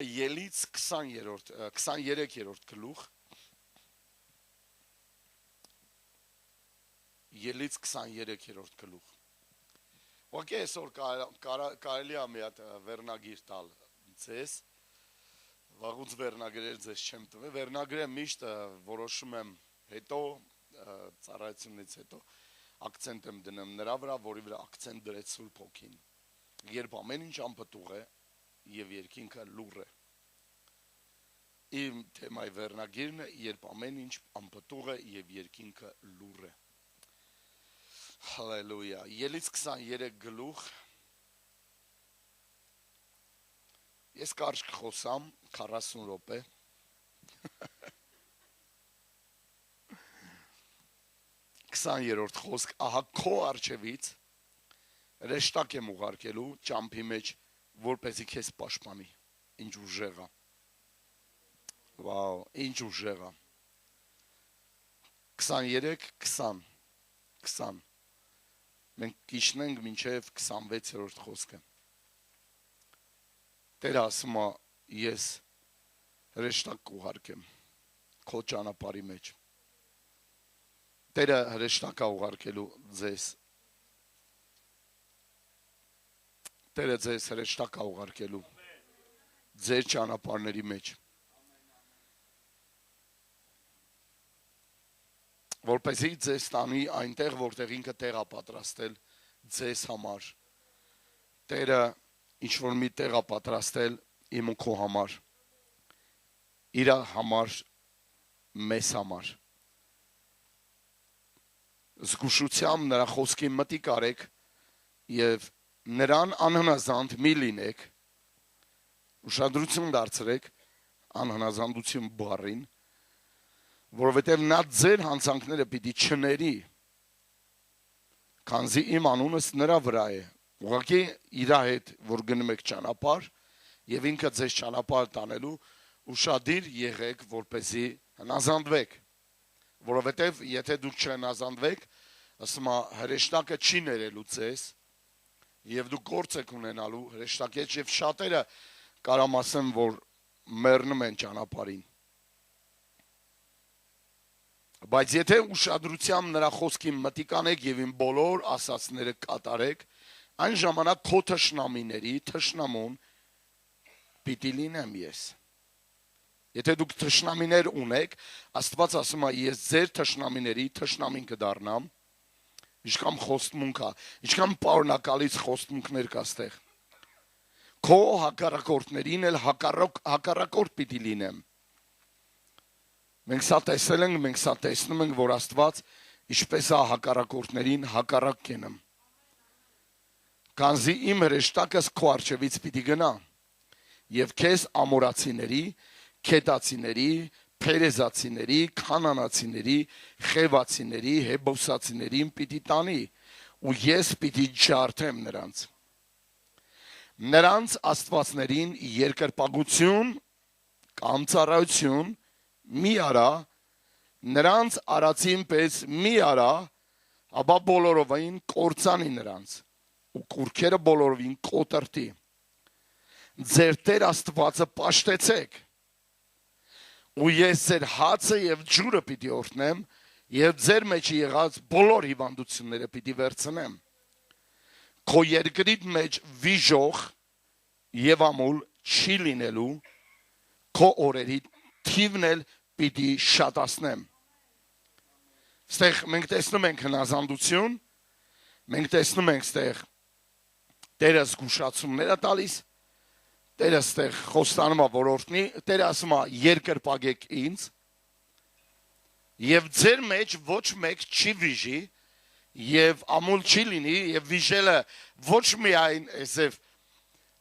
Ելից 23-րդ գլուխ Ելից 23-րդ գլուխ Ոգե այսօր կարելի է մի հատ վերնագիր տալ ձեզ վաղուց վերնագրեր ձեզ չեմ տվել վերնագրերը միշտ որոշում եմ հետո ծառայությունից հետո ակցենտ եմ դնում նրա վրա որի վրա ակցենտ դրեց Սուրբ Հոգին երբ ամեն ինչ անպտուղ է եւ երկինքը լուռ է իմ թեմայի վերնագիրն է երբ ամեն ինչ անպտուղ է եւ երկինքը լուռ է Հալելույա Ելից 23 գլուխ Ես կարճ կխոսամ 40 րոպե 20-րդ խոսք ահա քո արջևից հրեշտակ եմ ուղարկելու ճամփի մեջ որպեսզի քեզ պաշտպանի ինչ ուժեղ է վաու ինչ ուժեղ է 23-20 մենք կիջնենք մինչև 26-րդ խոսքը Տերը ասում է ես հրեշտակ կուղարկեմ քո ճանապարհի մեջ Տերը հրեշտակ է ուղարկելու ձեզ Տերը ձեզ հրեշտակ է ուղարկելու ձեր ճանապարհների մեջ որպեսզի ձեզ տանի այնտեղ որտեղ ինքը տեղ է պատրաստել ձեզ համար Տերը ինչ որ մի տեղ է պատրաստել իմ ու քո համար իր համար մեզ համար զգուշությամբ նրա խոսքի մտիկ արեք եւ նրան անհնազանդ մի լինեք ուշադրություն դարձրեք անհնազանդություն բառին որովհետև նա ձեր հանցանքները պիտի չների քանզի իմ անունս նրա վրա է ուղղակի իր հետ որ գնում եք ճանապարհ եւ ինքը ձեզ ճանապարհ տանելու ուշադիր եղեք որպեսզի հնազանդվեք որովհետև եթե դուք չհնազանդվեք ասում է հրեշտակը չի ներելու ձեզ եւ դուք գործ եք ունենալու հրեշտակից եւ շատերը կարամ ասեմ որ մեռնում են ճանապարհին Բայց եթե ուշադրությամբ նրա խոսքի մտիկ անեք եւ իմ բոլոր ասածները կատարեք, այն ժամանակ քո թշնամիների թշնամուն պիտի լինեմ ես։ Եթե դուք թշնամիներ ունեք, Աստված ասում է ես ձեր թշնամիների թշնամին կդառնամ, ինչքան խոստմունք է, ինչքան պարունակալից խոստմունքներ կա ստեղ։ Քո հակառակորդներին էլ հակառակորդ պիտի լինեմ։ Մենք սա տեսել ենք, մենք սա տեսնում ենք, որ Աստված ինչպես է հակառակորդներին հակառակ կենում։ Քանզի իմ հրեշտակս քո առջևից պիտի գնա եւ քեզ ամորացիների, քետացիների, փերեզացիների, քանանացիների, խևացիների, հեբոսացիներին պիտի տանի ու ես պիտի ջարդեմ նրանց։ Նրանց աստվածներին երկրպագություն կամ ծառայություն մի արա, նրանց արածին պես մի արա, ապա բոլորովին կործանի նրանց, ու կուրքերը բոլորովին կոտրտի։ Ձեր Տեր Աստվածը պաշտեցեք, ու ես ձեր հացը եւ ջուրը պիտի օրհնեմ, եւ ձեր մեջ եղած բոլոր հիվանդությունները պիտի վերցնեմ։ Քո երկրիդ մեջ վիժող եւ ամուլ չի լինելու, քո օրերի թիվն էլ պիտի շատացնեմ։ Ստեղ մենք տեսնում ենք հնազանդություն, մենք տեսնում ենք ստեղ Տերը զգուշացումներ է տալիս, Տերը ստեղ խոստանում է որ օրհնի, Տերը ասում է երկրպագեք ինձ, եւ ձեր մեջ ոչ մեկ չի վիժի, եւ ամուլ չի լինի, եւ վիժելը ոչ միայն այսև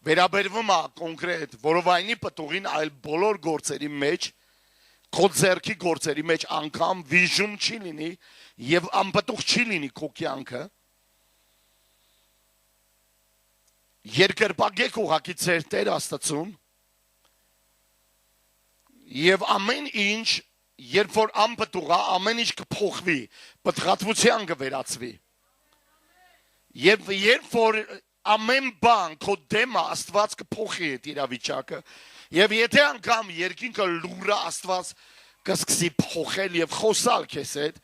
վերաբերվում է կոնկրետ որովայնի պտուղին, այլ բոլոր գործերի մեջ, քո ձեռքի գործերի մեջ անգամ վիժում չի լինի եւ անպտուղ չի լինի քո կյանքը երկրպագեք ուղղակի ձեր Տեր Աստծուն եւ ամեն ինչ երբ որ անպտուղ է ամեն ինչ կփոխվի պտղատվության կվերածվի եւ երբ որ ամեն բան քո դեմը Աստված կփոխի այդ իրավիճակը Եվ եթե անգամ երկինքը լուրը Աստված կսկսի փոխել եւ խոսալ քեզ հետ,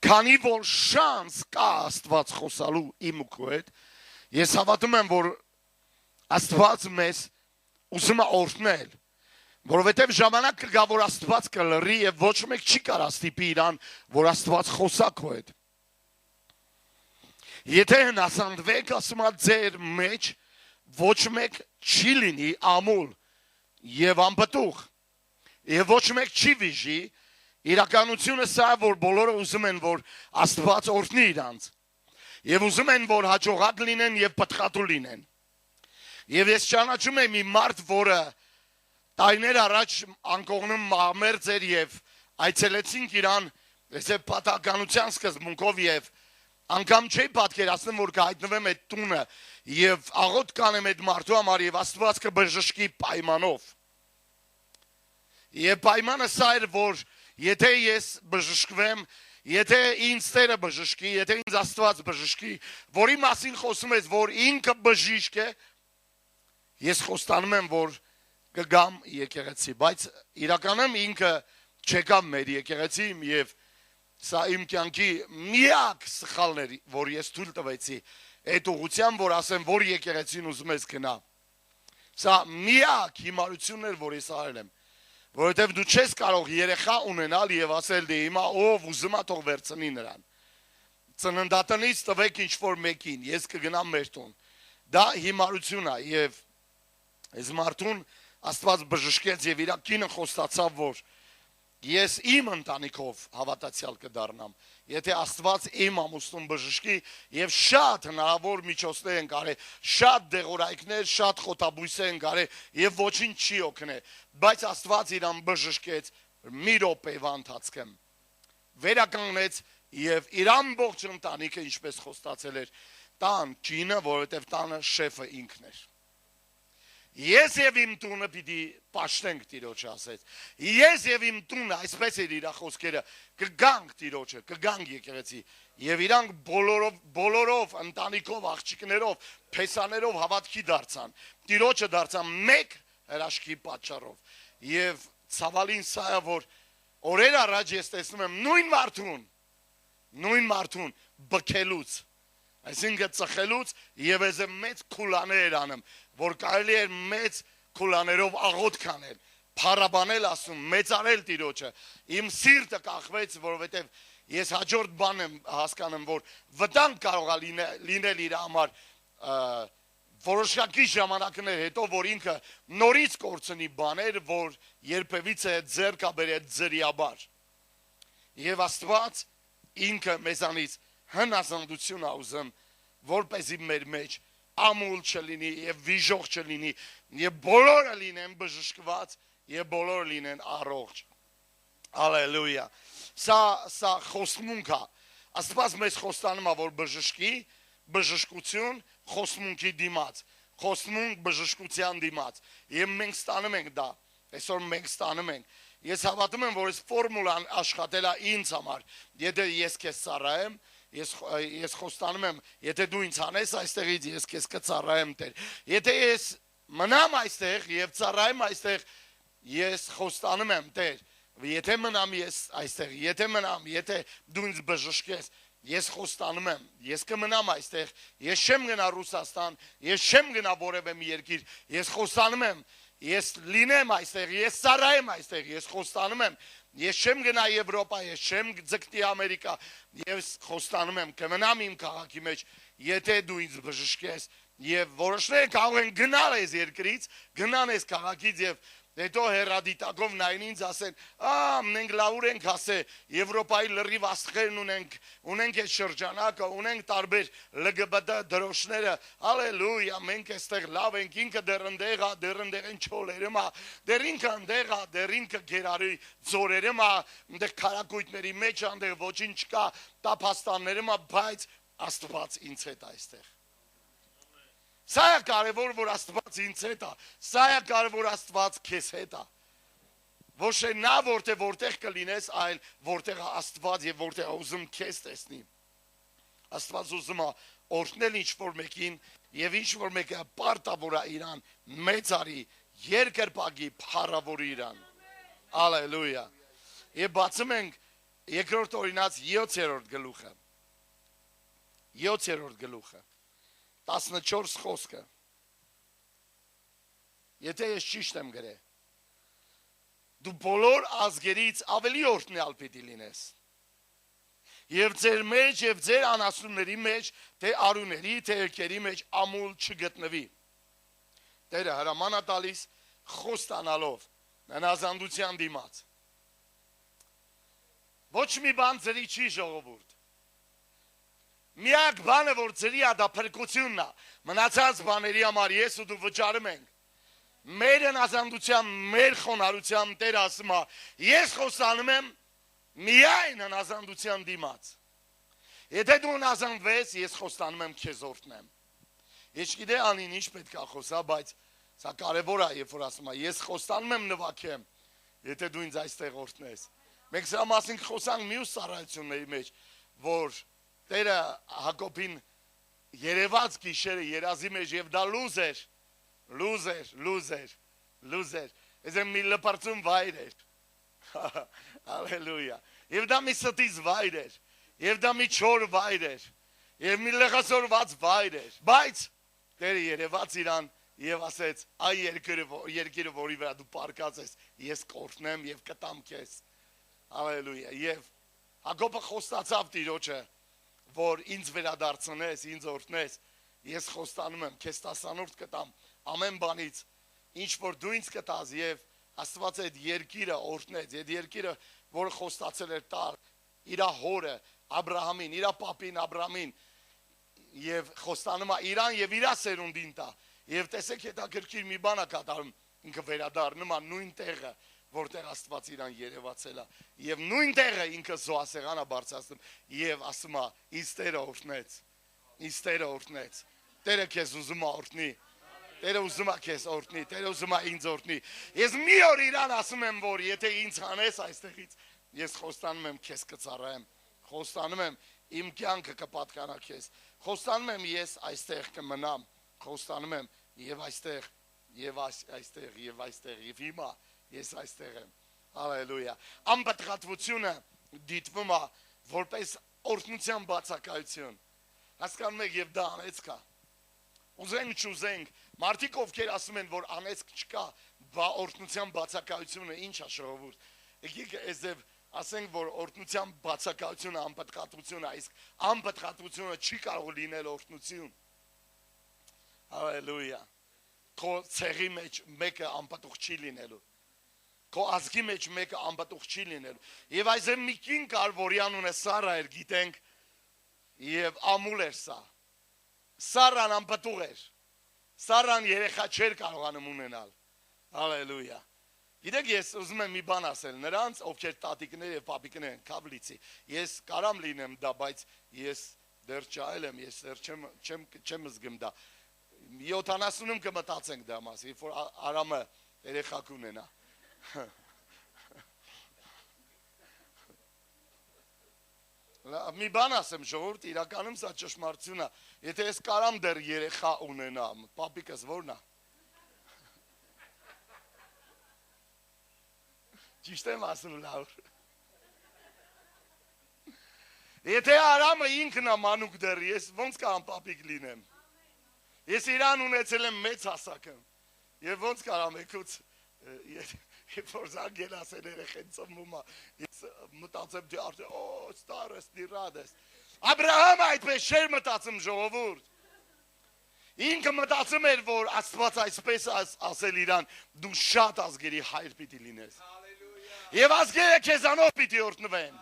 քանի որ շանս կա Աստված խոսալու իմ ու քո հետ, ես հավատում եմ, որ Աստված մեզ ուզում է օրհնել, որովհետեւ ժամանակ կգա, որ Աստված կլռի եւ ոչ մեկ չի կարող ստիպի իրան, որ Աստված խոսա քո հետ։ Եթե հնասանդվեք, ասում եմ ձեր մեջ ոչ մեկ չի լինի ամուլ եւ անպտուղ, եւ ոչ մեկ չի վիժի, իրականությունը սա է, որ բոլորը ուզում են, որ Աստված օրհնի իրանց, եւ ուզում են, որ հաջողակ լինեն եւ պտղատու լինեն։ Եվ ես ճանաչում եմ մի մարդ, որը տարիներ առաջ անկողնում մահմերձ էր եւ այցելեցինք իրան, այսպես պատահականության սկզբունքով եւ անգամ չի պատկերացնում, որ կհայտնվեմ այդ տունը եւ աղոթ կանեմ այդ մարդու համար եւ Աստված կբժշկի պայմանով։ Եվ պայմանը սա էր, որ եթե ես բժշկվեմ, եթե ինձ Տերը բժշկի, եթե ինձ Աստված բժշկի, որի մասին խոսում ես, որ ինքը բժիշկ է, ես խոստանում եմ, որ կգամ եկեղեցի, բայց իրականում ինքը չեկավ մեր եկեղեցիում եւ սա իմ կյանքի միակ սխալն էր, որ ես թույլ տվեցի այդ ուղղությամբ, որ ասեմ, որ եկեղեցին ուզում ես գնա։ Սա միակ հիմարությունն էր, որ ես արել եմ, որովհետև դու չես կարող երեխա ունենալ եւ ասել դե հիմա ով ուզում է թող վերցնի նրան։ Ծննդատնից տվեք ինչ-որ մեկին, ես կգնամ մեր տուն։ Դա հիմարություն է եւ այս մարդուն Աստված բժշկեց եւ իր կինը խոստացավ, որ ես իմ ընտանիքով հավատացյալ կդառնամ, եթե Աստված իմ ամուսնուն բժշկի եւ շատ հնարավոր միջոցներ են կարել, շատ դեղորայքներ, շատ խոտաբույսեր են կարել եւ ոչինչ չի օգնել, բայց Աստված իրան բժշկեց մի րոպեվա ընթացքում, վերականգնեց եւ իր ամբողջ ընտանիքը ինչպես խոստացել էր, տան կինը, որովհետեւ տանը շեֆը ինքն էր։ Ես եւ իմ տունը պիտի պաշտենք Տիրոջը, ասեց։ Ես եւ իմ տունը, այսպես էր իր խոսքերը, կգանք Տիրոջը, կգանք եկեղեցի։ Եվ իրանք բոլորով ընտանիքով, աղջիկներով, փեսաներով հավատքի դարձան։ Տիրոջը դարձան մեկ հրաշքի պատճառով։ Եվ ցավալին սա է, որ օրեր առաջ ես տեսնում եմ նույն մարդուն բքելուց, այսինքն ծխելուց եւ ես մեծ քուլաներ անում, որ կարելի էր մեծ քուլաներով աղոթք անել, փառաբանել ասում, մեծարել Տիրոջը։ Իմ սիրտը կախվեց, որովհետեւ ես հաջորդ բան եմ հասկանում, որ վտանգ կարող է լինել իր համար որոշակի ժամանակներ հետո, որ ինքը նորից կորցնի բաներ, որ երբևիցե ձեռք բերեց ձրիաբար։ Եվ Աստված ինքը մեզանից հնազանդություն է ուզում, որպեսզի մեր մեջ ամուլ չլինի եւ վիժող չլինի եւ բոլորը լինեն բժշկված եւ բոլորը լինեն առողջ։ Հալելույա։ Սա խոստմունք է։ Աստված մեզ խոստանում է, որ բժշկի, բժշկություն խոստմունքի դիմաց, խոստմունք բժշկության դիմաց։ Եվ մենք ստանում ենք դա։ Այսօր մենք ստանում ենք։ Ես հավատում եմ, որ այս ֆորմուլան աշխատել է ինձ համար։ Եթե ես քեզ ծառայեմ, ես խոստանում եմ, եթե դու ինձ հանես այստեղից, ես քեզ կծառայեմ Տեր։ Եթե ես մնամ այստեղ եւ ծառայեմ այստեղ, ես խոստանում եմ Տեր, եթե մնամ ես այստեղ, եթե դու ինձ բժշկես, ես խոստանում եմ, ես կմնամ այստեղ, ես չեմ գնա Ռուսաստան, ես չեմ գնա որևէ մի երկիր, ես խոստանում եմ, ես լինեմ այստեղ, ես ծառայեմ այստեղ, ես խոստանում եմ, ես չեմ գնա Եվրոպա, ես չեմ ձգտի Ամերիկա, ես խոստանում եմ, կմնամ իմ քաղաքի մեջ, եթե դու ինձ բժշկես, եւ որոշները կարող են գնալ այս երկրից, գնան այս քաղաքից եւ հետո հերադիտակով նայեն ինձ ասեն, մենք լավուր ենք ասե, Եվրոպայի լրիվ աստղերն ունենք այդ շրջանակը, ունենք տարբեր LGBT դրոշները, հալելույա, մենք այստեղ լավ ենք, ինքը դեռ ընդեղ են չոլերում, դեռ ինքը ընդեղ, դեռ ինքը գերարի ձորերում, ընդեղ քարակույտների մեջ, ընդեղ ոչինչ չկա, տափաստաններում, բայց Աստված ինձ հետ այստեղ։ Սա է կարևոր, որ Աստված ինձ հետ է, սա է կարևոր Աստված քեզ հետ է։ Ոչ թե նա որտեղ կլինես, այլ որտեղ Աստված եւ որտեղ ուզում քեզ տեսնի։ Աստված ուզում է օրհնել ինչ-որ մեկին եւ ինչ-որ մեկը պարտավոր է իրան մեծարի երկրպագի փառավոր իրան։ Ալելույա։ Եվ բացում ենք երկրորդ օրինաց 7-րդ գլուխը։ 7-րդ գլուխը 14 խոսքը։ Եթե ես ճիշտ եմ գրել, դու բոլոր ազգերից ավելի օրհնյալ պիտի լինես։ Եվ ձեր մեջ եւ ձեր անասունների մեջ, թե արուների, թե երկերի մեջ ամուլ չգտնվի։ Տերը հրաման է տալիս խոստանալով ննազանդության դիմաց։ Ոչ մի բան ձերի չի ժողովուրդ։ Միակ բանը, որ ձերի է, դա փրկությունն է։ Մնացած բաների համար ես ու դու վճարում ենք։ Մեր ննազանդության, մեր խոնարհության Տերը ասում է, ես խոստանում եմ միայն ննազանդության դիմաց։ Եթե դու ննազանդվես, ես խոստանում եմ քեզ օրհնեմ։ Ես գիտեմ անին ինչ պետք է խոսա, բայց սա կարևոր է, երբ որ ասում է, ես խոստանում եմ նվագեմ, եթե դու ինձ այստեղ օրհնես։ Մենք սա մասին խոսանք մյուս ծառայությունների մեջ, որ Տերը Հակոբին երևաց գիշերը երազի մեջ եւ դա լուզեր։ Ես մի լպարծում վայր էր։ Ալելույա։ Եվ դա մի ստից վայր էր, եւ դա մի չոր վայր էր, եւ մի լեղասորված վայր էր, բայց Տերը երևաց իրան եւ ասեց. «Այ երկիրը, որի վրա դու պարկած ես, ես կօրհնեմ եւ կտամ քեզ»։ Ալելույա։ Եվ Հակոբը խոստացավ Տիրոջը, որ ինձ վերադարձնես, ինձ օրհնես, ես խոստանում եմ, քեզ տասանորդ կտամ ամեն բանից, ինչ որ դու ինձ կտաս, եւ Աստված այդ երկիրը օրհնեց, այդ երկիրը, որը խոստացել էր տալ իր հորը Աբրահամին, իր պապին Աբրահամին, եւ խոստանում է իրան եւ իր սերունդին տա։ Եվ տեսեք, հետաքրքիր մի բան է կատարում, ինքը վերադառնում է նույն տեղը, որտեղ Աստված իրան երևացել է, եւ նույն տեղը ինքը զոհասեղան է բարձրացնում եւ ասում է. «Ինձ Տերը օրհնեց, ինձ Տերը օրհնեց»։ Տերը քեզ ուզում է օրհնի, Տերը ուզում է քեզ օրհնի, Տերը ուզում է ինձ օրհնի։ Ես մի օր իրան ասում եմ, որ եթե ինձ հանես այստեղից, ես խոստանում եմ քեզ կծառայեմ, խոստանում եմ իմ կյանքը կպատկանա քեզ, խոստանում եմ ես այստեղ կմնամ, խոստանում եմ եւ այստեղ եւ այստեղ եւ այստեղ եւ հիմա ես այստեղ եմ։ Հալելույա։ Անպատղատվությունը դիտվում է որպես օրհնության բացակայություն։ Հասկանում եք, եւ դա անեծք է։ Ուզենք չուզենք, մարդիկ ովքեր ասում են, որ անեծք չկա, օրհնության բացակայությունը ինչ է ժողովուրդ։ Եկեք այսպես ասենք, որ օրհնության բացակայությունը անպատղատվություն է, իսկ անպատղատվությունը չի կարող լինել օրհնություն։ Հալելույա։ Քո ցեղի մեջ մեկը անպատուղ չի լինելու։ Քո ազգի մեջ մեկը անպատուղ չի լինելու։ Եվ այսօր մի կին կար, որի անունը Սարա էր, գիտենք, եւ ամուլ էր սա։ Սարան անպատուղ էր։ Սարան երեխա չէր կարողանում ունենալ։ Հալելույա։ Գիտեք, ես ուզում եմ մի բան ասել նրանց, ովքեր տատիկներ եւ պապիկներ են, Քավլիցի։ Ես կարամ լինեմ դա, բայց ես դեռ չայել եմ, ես դեռ չեմ զգում դա։ 70-ում կմտածենք դա մասի, որ Արամը երեխա կունենա։ Մի բան ասեմ, ժողովուրդ, իրականում սա ճշմարտություն է։ Եթե ես կարամ դեռ երեխա ունենամ, պապիկս ո՞րն է։ Ճիշտ եմ ասում, լավ։ Եթե Արամը ինքն է մանուկ դեռ, ես ոնց կարամ պապիկ լինեմ։ Ես իրան ունեցել եմ մեծ հասակը։ Եվ ոնց կարամ եկուց Երբ որ զանգել ասել երեխեն ծնվում է, ես մտածեմ, թե արդեն, ստարեսնի ռադես։ Աբրահամը այդպես չէր մտածում, ժողովուրդ։ Ինքը մտածում էր, որ Աստված այսպես ասել իրան, դու շատ ազգերի հայր պիտի լինես։ Եվ ազգերը քեզանով պիտի օրհնվեն։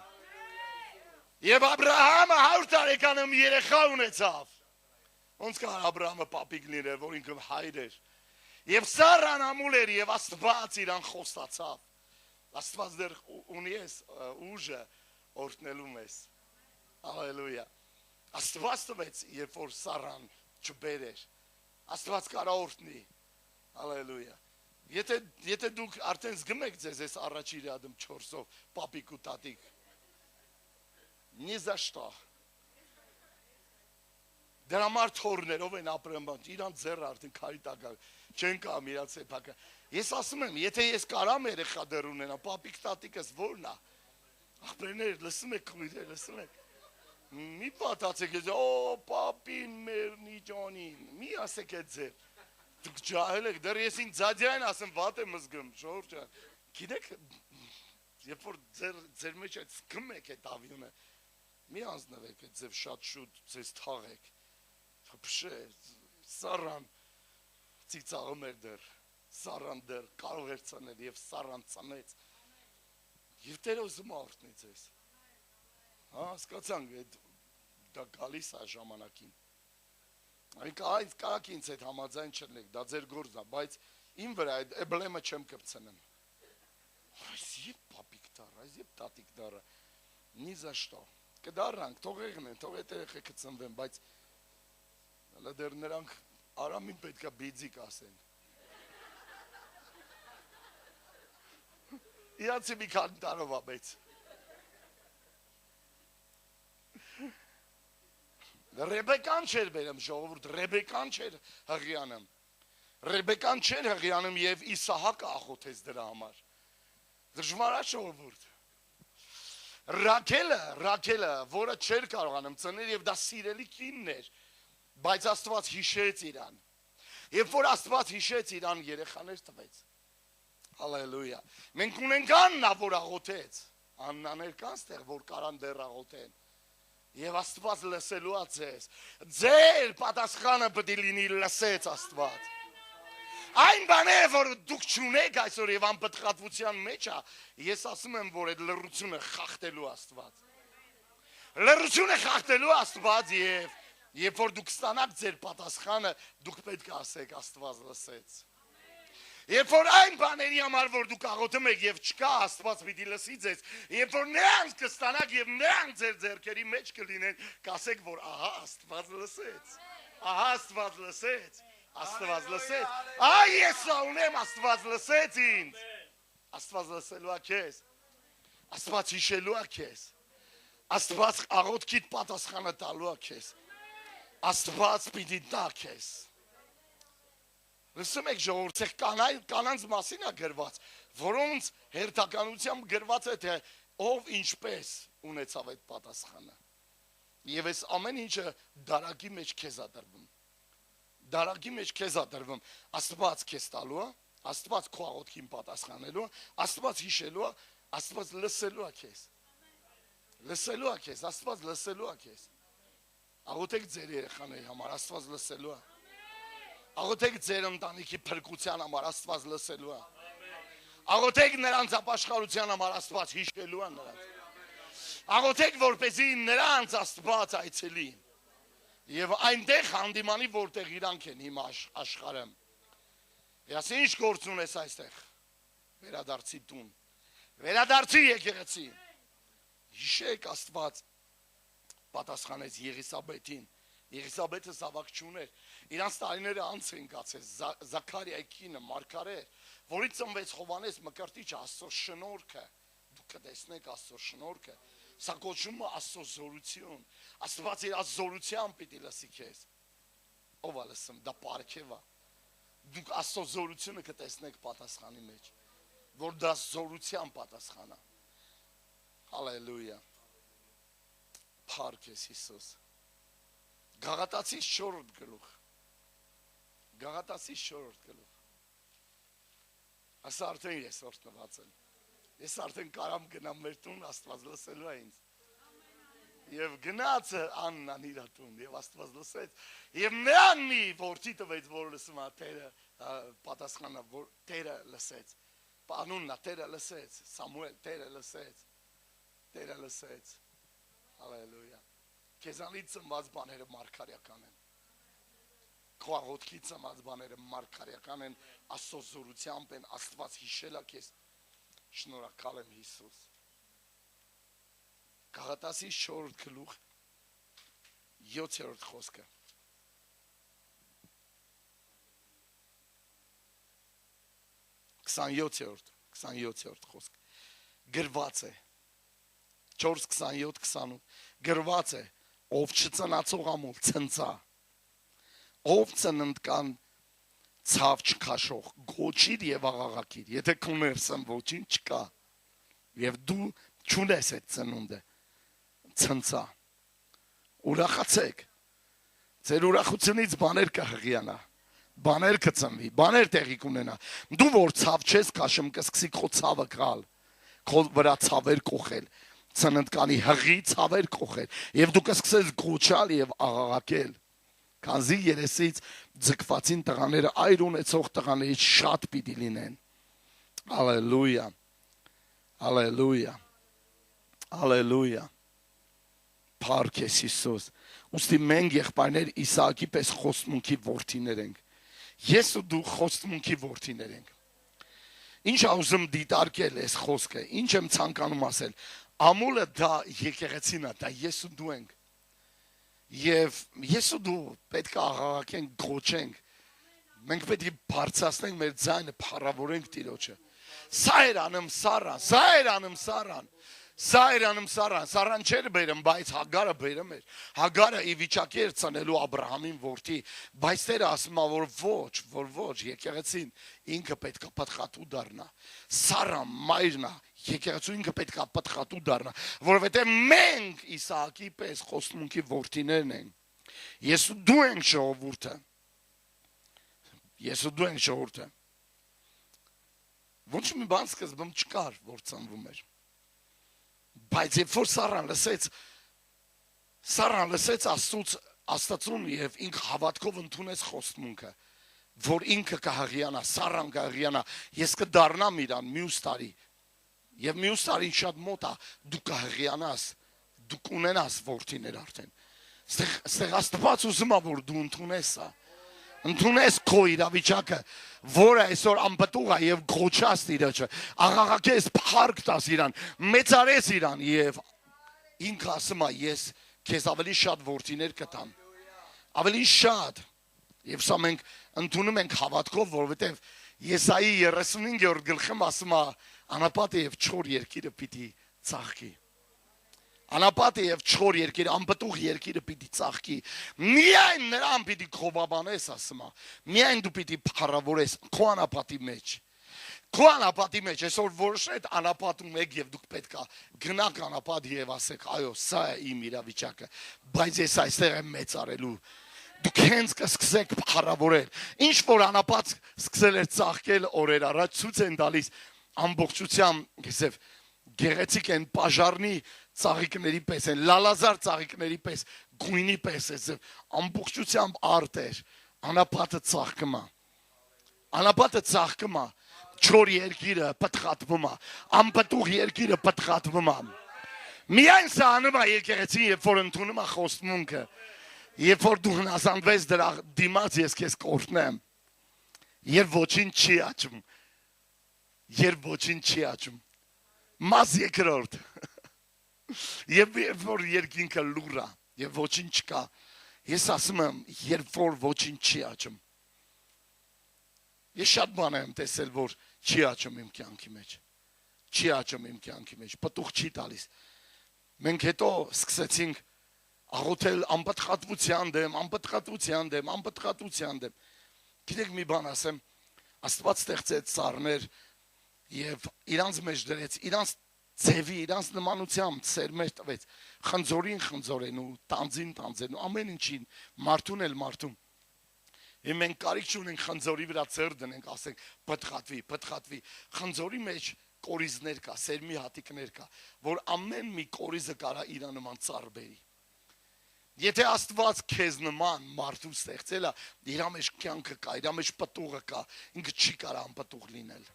Եվ Աբրահամը 100 տարեկանում երեխա ունեցավ։ Ոնց կար Աբրահամը պապիկ լիներ, որ ինքը հայր էր։ Եվ Սարան ամուլ էր եւ Աստված իրան խոստացավ։ Աստված դեռ ունի ես ուժը օրհնելու մեզ։ Հալելույա։ Աստված տվեց, երբ որ Սարան չբերեր։ Աստված կարա օրհնի։ Հալելույա։ Եթե դուք արդեն զգում եք ձեզ այս առաջի ռադում 4-ով պապիկ ու տատիկ։ Ни за что։ Դրա համար թորներով են ապրում, իրան ձեռը արդեն քարի տակ չեն կամ իրանց սեփակը։ Ես ասում եմ, եթե ես կարամ երեխա դեռ ունենամ, պապիկ տատիկս որն է։ Ախպերներ, լսում եք քույրեր, լսում եք։ Մի պատացեք, օ, պապին մերնի ջանին, մի ասեք այդ ձեր։ Դուք ջահել եք, դեռ ես ինձ ձադյային ասեմ, վատ եմ զգում, Ժողովուրդ ջան։ Գիտեք, երբ որ ձեր մեջ այդ զգում եք այդ ավյունը, մի անձնվեք այդ ձև շատ շուտ ձեզ թաղեք։ Փշե, սառան ծիծաղում էր դեռ, սառան դեռ կարող էր ծնել եւ սառան ծնեց։ Եվ Տերը ուզում է օրհնի ձեզ։ Հա, հասկացանք, դա գալիս է ժամանակին։ Այս կարաք ինձ այդ համաձայն չլինեք, դա ձեր գործն է, բայց իմ վրա այդ էբլեմը չեմ կպցնեմ։ Այս եփ պապիկ դառը, այս եփ տատիկ դառը, ни за что։ Կդառնանք, թող եղնեն, թող այդ երեխեքը ծնվեն, բայց հələ դեռ նրանք Արամին պետքա բիձիկ ասեն։ Իրանցի մի քանի տարով է մեծ։ Ռեբեկան չէր բերեմ ժողովուրդ, Ռեբեկան չէր հղիանում։ Ռեբեկան չէր հղիանում եւ Իսահակը ախոթեց դրա համար։ Դժվար է ժողովուրդ։ Ռաքելը, որը չէր կարողանում ծնել եւ դա սիրելի կինն էր, բայց Աստված հիշեց իրան։ Երբ որ Աստված հիշեց իրան, երեխաներ տվեց։ Հալելույա։ Մենք ունենք Աննա, որ աղոթեց։ Աննաներ կան ստեղ, որ կարան դեռ աղոթեն։ Եվ Աստված լսելու է ձեզ։ Ձեր պատասխանը պետք է լինի լսեց Աստված։ Այն բաները, որ դուք չունեք այսօր եւ անպտղատվության մեջ է, ես ասում եմ, որ այդ լռությունը խախտելու Աստված։ Լռությունը խախտելու Աստված եւ երբ որ դուք ստանաք ձեր պատասխանը, դուք պետք է ասեք Աստված լսեց։ Երբ որ այն բաների համար, որ դուք աղոթում եք եւ չկա, Աստված պիտի լսի ձեզ, երբ որ նրանք կստանաք եւ նրանք ձեր ձեռքերի մեջ կլինեն, կասեք, որ ահա Աստված լսեց։ Ահա Աստված լսեց։ Աստված լսեց։ Այ ես ունեմ, Աստված լսեց ինձ։ Աստված լսելու է քեզ։ Աստված հիշելու է քեզ։ Աստված աղոթքիդ պատասխանը տալու է քեզ։ Աստված պիտի տա քեզ։ Լսում եք ժողովուրդ, կանանց մասին է գրված, որոնց հերթականությամբ գրված է, թե ով ինչպես ունեցավ այդ պատասխանը։ Եվ այս ամեն ինչը դարակի մեջ քեզ է տրվում։ Դարակի մեջ քեզ է տրվում։ Աստված քեզ տալու է, Աստված քո աղոթքին պատասխանելու է, Աստված հիշելու է, Աստված լսելու է քեզ։ Լսելու է քեզ, Աստված լսելու է քեզ։ Աղոթեք ձեր երեխաների համար, Աստված լսելու է։ Աղոթեք ձեր ընտանիքի փրկության համար, Աստված լսելու է։ Աղոթեք նրանց ապաշխարության համար, Աստված հիշելու է նրանց։ Աղոթեք, որպեսզի նրանց Աստված այցելի։ Եվ այնտեղ հանդիմանի, որտեղ իրանք են հիմա աշխարհը։ Ես ինչ գործ ունես այստեղ։ Վերադարձի տուն։ Վերադարձի եկեղեցի։ Հիշեք Աստված պատասխանեց Եղիսաբեթին։ Եղիսաբեթը զավակ չուներ։ Իրանց տարիները անց են գացել, Զաքարիայի կինը Մարգարետ, որից ծնվեց Հովհաննես Մկրտիչը, Աստծո շնորհքը։ Դուք կտեսնեք Աստծո շնորհքը։ Սա կոչվում է Աստծո զորություն։ Աստված իր զորությամբ պիտի լսի քեզ։ Ով է լսում, դա պարգև է։ Դուք Աստծո զորությունը կտեսնեք պատասխանի մեջ, որ դա զորության պատասխան է։ Հալելույա։ Փառք ես Հիսուս։ Գաղատացիս 4-րդ գլուխ։ Գաղատացիս 4-րդ գլուխ։ Ասա արդեն ես օրհնված եմ։ Ես արդեն կարամ գնամ մեր տուն, Աստված լսելու է ինձ։ Եվ գնաց Աննան իր տուն, եւ Աստված լսեց։ Եվ նրան մի որդի տվեց, որ լսում է Տերը պատասխանը, որ Տերը լսեց։ Անունն է Տերը լսեց, Սամուել Տերը լսեց։ Տերը լսեց։ Հալելույա։ Քեզանից ծնված բաները մարգարեական են։ Քո աղոթքից ծնված բաները մարգարեական են, Աստծո զորությամբ են, Աստված հիշել է քեզ։ Շնորհակալ եմ Հիսուս։ Գաղատացիս 4-րդ գլուխ 7-րդ խոսքը։ Քսանյոթերորդ խոսք։ Գրված է 4:27-28 գրված է, ով չծնացող ամուլ ցնցա, ով ծննդկան ցավ չքաշող, գոչիր եւ աղաղակիր։ Եթե քո ներսում ոչինչ չկա, եւ դու չունես այդ ծնունդը, ցնցա։ Ուրախացեք։ Ձեր ուրախությունից բաներ կհղիանա, բաներ կծնվի, բաներ տեղի կունենա։ Դու որ ցավ չես քաշում, կսկսի քո ցավը գալ, քո վրա ցավեր կողել, ծննդկանի հղի ցավեր կողել, եւ դու կսկսես գոչալ եւ աղաղակել։ Քանզի երեսից ձգվածին տղաները այր ունեցող տղաներից շատ պիտի լինեն։ Ալելույա։ Ալելույա։ Ալելույա։ Փառք ես Հիսուս։ Ուստի մենք եղբայրներ Իսահակի պես խոստմունքի որդիներ ենք։ Ես ու դու խոստմունքի որդիներ ենք։ Ինչ ուզում դիտարկել այս խոսքը, ինչ եմ ցանկանում ասել։ Ամուլը դա եկեղեցին է, դա ես ու դու ենք։ Եվ ես ու դու պետք է աղաղակենք, գոչենք։ Մենք պետք է բարձրացնենք մեր ձայնը, փառավորենք Տիրոջը։ Սա էր անում Սարան, սա էր անում Սարան։ Սա էր անում Սարան, Սարան չէր բերում, բայց Հագարը բերում էր։ Հագարը ի վիճակի էր ծնելու Աբրահամին որդի, բայց Տերը ասում է, որ ոչ, եկեղեցին ինքը պետք է պատխատու դառնա։ Սարան մայրն է, եկեղեցու ինքը պետք է պատխատու դառնա, որովհետև մենք Իսահակի պես խոստմունքի որդիներն ենք։ Ես ու դու ենք ժողովուրդը։ Ես ու դու ենք ժողովուրդը։ Ոչ մի բան սկզբում չկար, որ ծնվում էր։ Բայց երբ որ Սարան լսեց Աստծուն եւ ինքը հավատքով ընդունեց խոստմունքը, որ ինքը կհղիանա, Սարան կհղիանա, ես կդառնամ իրան մյուս տարի, եւ մյուս տարին շատ մոտ է, դու կհղիանաս, դու կունենաս որդիներ արդեն։ Ստեղ Աստված ուզում է, որ դու ընդունես սա։ Ընդունես քո իրավիճակը, որը այսօր անպտուղ է եւ գոչաս Տիրոջը, աղաղակես, փառք տաս իրան, մեծարես իրան եւ ինքը ասում է ես քեզ ավելի շատ որդիներ կտամ, ավելի շատ։ Եվ սա մենք ընդունում ենք հավատքով, որովհետեւ Եսայի 35-րդ գլխում ասում է անապատը եւ չոր երկիրը պիտի ծաղկի։ Անապատը եւ չոր երկիրը, անպտուղ երկիրը պիտի ծաղկի։ Միայն նրան պիտի խոբաբանես, ասում է։ Միայն դու պիտի փառավորես քո անապատի մեջ։ Քո անապատի մեջ այսօր որոշեք անապատում եք եւ դուք պետք է գնաք անապատ եւ ասեք, այո, սա է իմ իրավիճակը, բայց ես այստեղ եմ մեծարելու։ Դուք հենց կսկսեք փառավորել։ Ինչ որ անապատ սկսել էր ծաղկել օրեր առաջ, ցույց են տալիս ամբողջությամբ, ասես գեղեցիկ են պաժարնի ծաղիկների պես են, լալազար ծաղիկների պես, գույնի պես է, ամբողջությամբ արդ էր, անապատը ծաղկում է, անապատը ծաղկում է, չոր երկիրը պտղատվում է, անպտուղ երկիրը պտղատվում է։ Միայն սա անում է եկեղեցին, երբ որ ընդունում է խոստմունքը, երբ որ դու հնազանդվես դրա դիմաց ես քեզ կօրհնեմ, երբ ոչինչ չի աճում, երբ ոչինչ չի աճում, մաս երկրորդ, երբ որ երկինքը լուր է, եւ ոչինչ չկա, ես ասում եմ, երբ որ ոչինչ չի աճում։ Ես շատ բան եմ տեսել, որ չի աճում իմ կյանքի մեջ, չի աճում իմ կյանքի մեջ, պտուղ չի տալիս։ Մենք հետո սկսեցինք աղոթել անպտղատվության դեմ, անպտղատվության դեմ, անպտղատվության դեմ։ Գիտեք մի բան ասեմ, Աստված ստեղծեց ծառներ եւ իրանց մեջ դրեց, իրանց ձևի, իրանց նմանությամբ սերմեր տվեց, խնձորին խնձորեն ու տանձին տանձեն ու ամեն ինչին, մարդուն էլ մարդուն։ Եվ մենք կարիք չունենք խնձորի վրա ձեռ դնենք, ասենք պտղատվի, պտղատվի։ Խնձորի մեջ կորիզներ կա, սերմի հատիկներ կա, որ ամեն մի կորիզը կարա իր նման ծառ բերի։ Եթե Աստված քեզ նման մարդու ստեղծել է, իր մեջ կյանքը կա, իր մեջ պտուղը կա, ինքը չի կարա անպտուղ լինել։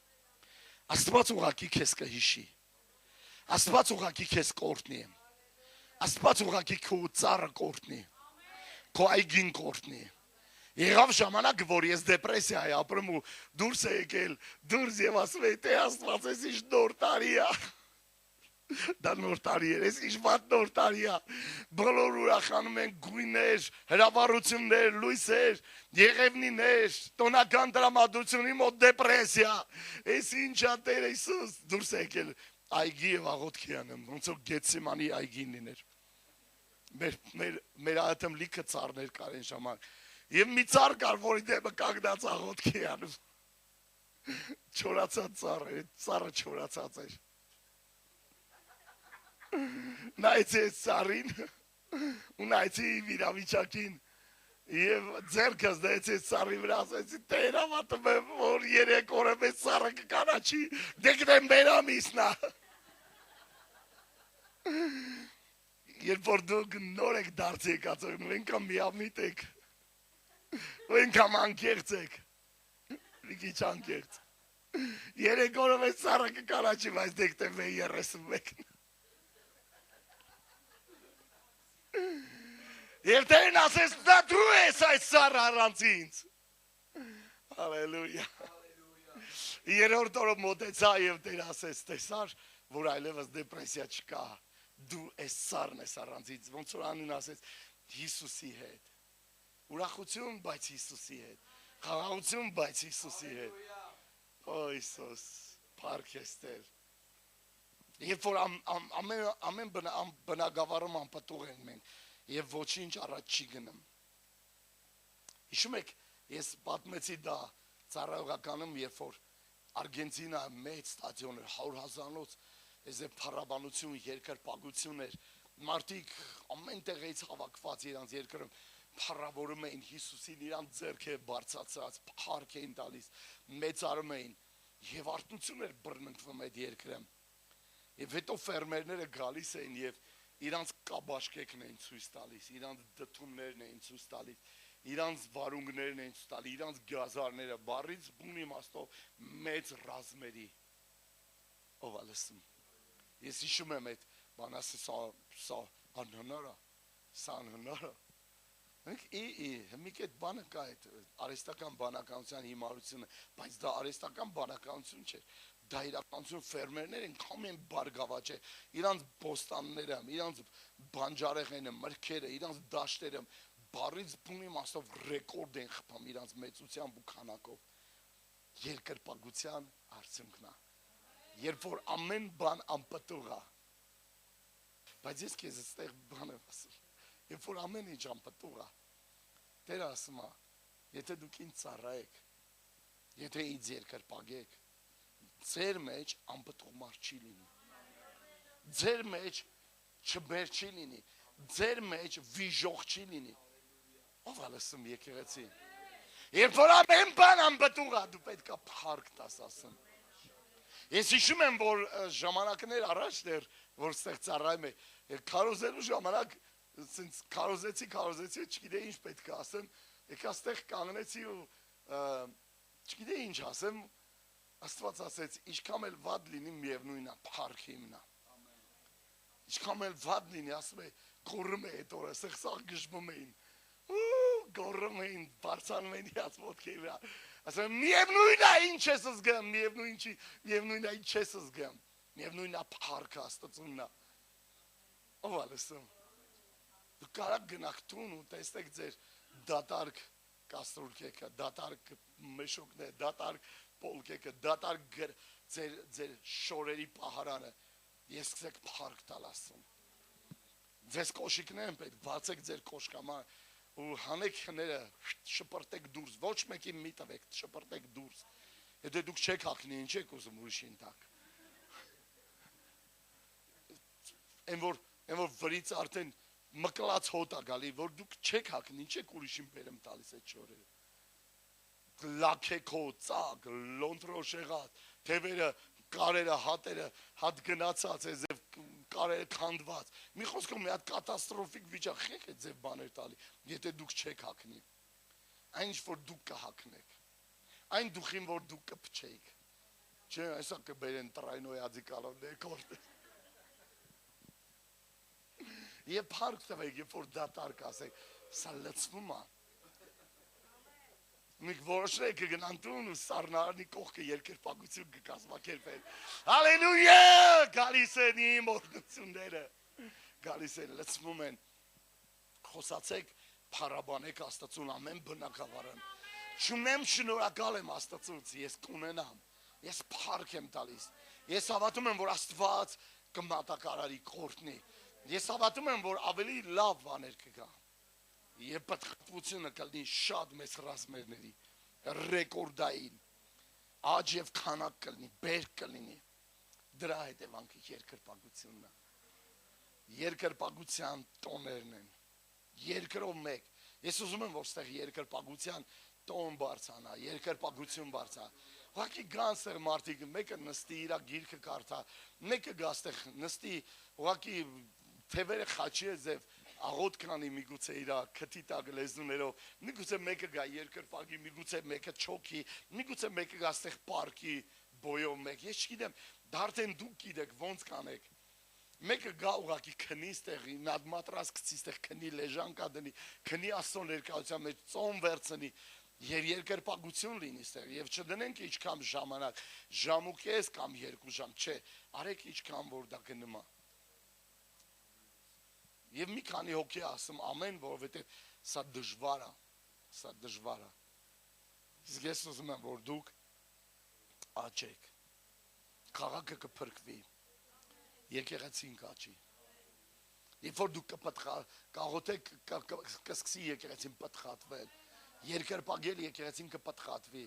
Աստված ուղղակի քեզ կհիշի։ Աստված ուղղակի քեզ կօրհնի։ Աստված ուղղակի քո ծառը կօրհնի։ Քո այգին կօրհնի։ Եղավ ժամանակ, որ ես դեպրեսիայի ապրում ու դուրս է եկել, դուրս եւ ասում եմ, թե Աստված, ես ինչ նոր տարի է։ Դա նոր տարի էր, ես ինչ վատ նոր տարի է։ Բոլոր ուրախանում են գույներ, հրավառություններ, լույսեր, եղևնիներ, տոնական տրամադրությունի մոտ դեպրեսիա։ Ես ինչ է Տեր Հիսուս, դուրս է եկել այգի եւ աղոթքի անեմ, ոնց որ Գեթսեմանի այգին լիներ։ Մեր այդեմ լիքը ծառներ կար այն ժամանակ։ Եվ մի ծառ կար, որի դեմը կանգնած աղոթքի անում։ Չորացած ծառը չորացած էր։ Նայեցի այս ծառին ու նայեցի վիրավիճակին եւ ձեռքս դեցի ծառի վրա, ասեցի Տեր հավատում եմ, որ 3 օր մեծ ծառը կկանաչի դեկտեմբեր ամիսն է։ Երբ որ դուք նոր եք դարձի եկածով, ինքան միամիտ եք, ինքան անկեղծ եք, մի քիչ անկեղծ։ 3 օր մեծ ծառը կկանաչի, բայց դեկտեմբերի 31-ն։ Եվ Տերն ասեց, դա դու ես այս ծառը առանց ինձ։ Հալելույա։ 3-րդ օրը մոտեցա եւ Տեր ասեց, տեսար, որ այլևս դեպրեսիա չկա։ Դու այս ծառն ես առանց ինձ։ Ոնց որ անուն ասեց, Հիսուսի հետ։ Ուրախություն, բայց Հիսուսի հետ։ Խաղաղություն, բայց Հիսուսի հետ։ Օ Հիսուս, փառք ես Տեր։ Երբ որ ամեն բնակավարում անպտուղ են մենք եւ ոչինչ առաջ չի գնում։ Հիշում եք, ես պատմեցի դա ծառայողականում, երբ որ Արգենտինա մեծ ստադիոն էր, 100,000-ով, այս փառաբանություն, երկրպագություն էր, մարդիկ ամեն տեղից հավաքված իրանց երկրում փառավորում էին Հիսուսին, իրանց ձեռքը բարձրացած, փառք էին տալիս, մեծարում էին եւ արթնություն էր բռնկվում այդ երկրը։ Եվ հետո ֆերմերները գալիս էին եւ իրանց կաբաշկեկն էին ցույց տալիս, իրանց դդումներն էին ցույց տալիս, իրանց վարունգներն էին ցույց տալիս, իրանց գազարները, բառից բուն իմաստով մեծ ռազմերի։ Ով է լսում։ Ես հիշում եմ այդ բանը, սա անհնար է, սա անհնար է։ Մենք այդ բանը կա, այդ արհեստական բանականության հիմարությունը, բայց դա արհեստական բանականություն չէ։ Դա իրականություն ֆերմերներ են կամեն բարգավաճ է, իրանց բոստանները, իրանց բանջարեղենը, մրգերը, իրանց դաշտերը, բառից բուն իմաստով ռեկորդ են խփում իրանց մեծությամբ ու քանակով։ Երկրպագության արդյունքն է։ Երբ որ ամեն բան անպտուղ է։ Բայց ես քեզ այստեղ բան եմ ասում։ Երբ որ ամեն ինչ անպտուղ է, Տերը ասում է, եթե դուք ինձ ծառայեք, եթե ինձ երկրպագեք, ձեր մեջ անպտուղ մարդ չի լինի, ձեր մեջ չբեր չի լինի, ձեր մեջ վիժող չի լինի։ Ով է լսում եկեղեցի։ Երբ որ ամեն բան անպտուղ է, դու պետք է փառք տաս ասում։ Ես հիշում եմ, որ ժամանակներ առաջ էր, որ ստեղ ծառայում է, քարոզելու ժամանակ քարոզեցի, չգիտեի ինչ պետք է ասեմ, եկա ստեղ կանգնեցի ու չգիտեի ինչ ասեմ, Աստված ասեց, ինչքան էլ վատ լինի, միևնույն է, փառք հիմնա։ Ինչքան էլ վատ լինի, ասում է, գոռում է այդ օրը, սեղսաղ գժվում էին, գոռում էին, բարձանում էին իրաց ոտքի վրա։ Ասում է, միևնույն է, ինչ ես զգում, միևնույն է, ինչ ես զգում, միևնույն է, փառքը Աստծունն է։ Ով է լսում։ Դու կարաք գնաք տուն ու տեսնեք ձեր դատարկ կաստրուլկեքը, դատարկ մեշոկները, դատարկ պոլկեկը, դատարկ ձեր շորերի պահարանը, ես կսեք փառք տալ ասում։ Ձեզ կոշիկներ են պետք, բացեք ձեր կոշկամար ու հանեք հները, շպրտեք դուրս, ոչ մեկին մի տվեք, շպրտեք դուրս։ Եթե դուք չեք հակնի, ինչ եք ուզում ուրիշին տակ։ Են որ վրից արդեն մկլած հոտ է գալի, որ դուք չեք հակնի, ինչ եք ուրիշին բերեմ տալիս այդ շորերը։ Լաքեքո, ծակ, լոնտրոշեղած, թևերը, կարերը, հատերը, հատ գնացած է, ձև կարերը քանդված։ Մի խոսքով մի հատ կատաստրոֆիկ վիճակ եք է ձև բաներ տալի, եթե դուք չեք հակնի։ Այն ինչ որ դուք կհակնեք, այն դուխին որ դուք կփչեիք։ Չէ, այսա կբերեն տրայնոյադի կալոններ կորտ։ Եվ փառք տվեք, երբ որ դատարկ ասեք, սա լցվում է։ Մենք որոշրեք կգնան տուն ու սառնարանի կողքը երկրպագություն կկազմակերպեն։ Հալելույա, գալիս են իմ օրհնությունները, գալիս են, լցվում են։ Խոսացեք, փառաբանեք Աստծուն ամեն բնակավարան։ Չունեմ շնորհակալ եմ Աստծուց, ես կունենամ, ես փառք եմ տալիս։ Ես հավատում եմ, որ Աստված կմատակարարի կորտնի։ Ես հավատում եմ, որ ավելի լավ բաներ կգա։ Եվ պատխտվությունը կլինի շատ մեծ ռազմերների, ռեկորդային, աճ և քանակ կլինի, բերք կլինի, դրա հետևանքը երկրպագությունն է, երկրպագության տոներն են, երկրով մեկ, ես ուզում եմ, որ ստեղ երկրպագության տոն բարձանա, երկրպագություն բարձանա, ուղղակի գան ստեղ մարդիկ, մեկը նստի իրա գիրքը կարդա, մեկը գա ստեղ նստի, ուղղակի թևերը խաչի է ձև, աղոտ կանի միգուցե իրա քթի տակ լեզուներով, միգուցե մեկը գա երկրպագի, միգուցե մեկը չոքի, միգուցե մեկը գա ստեղ պարկի բոյով մեկ, ես չգիտեմ, դարդեն դուք գիտեք ոնց կանեք, մեկը գա ուղղակի քնի ստեղ, նատ մատրաս գցի ստեղ քնի լեժան կա դնի, քնի Աստծո ներկայության մեջ ծոմ վերցնի եւ երկրպագություն լինի ստեղ եւ չդնենք ինչքան ժամանակ, ժամ ու կես կամ 2 ժամ, չէ, արեք ինչքան որ դա կնմա։ Եվ մի քանի հոգի ասում ամեն, որովհետև սա դժվար է։ Իսկ ես ուզում եմ, որ դուք աճեք, քաղաքը կփրկվի, եկեղեցին կաճի։ Երբ որ դուք կաղոթեք, կսկսի եկեղեցին պտղատվել, երկրպագել եկեղեցին կպտղատվի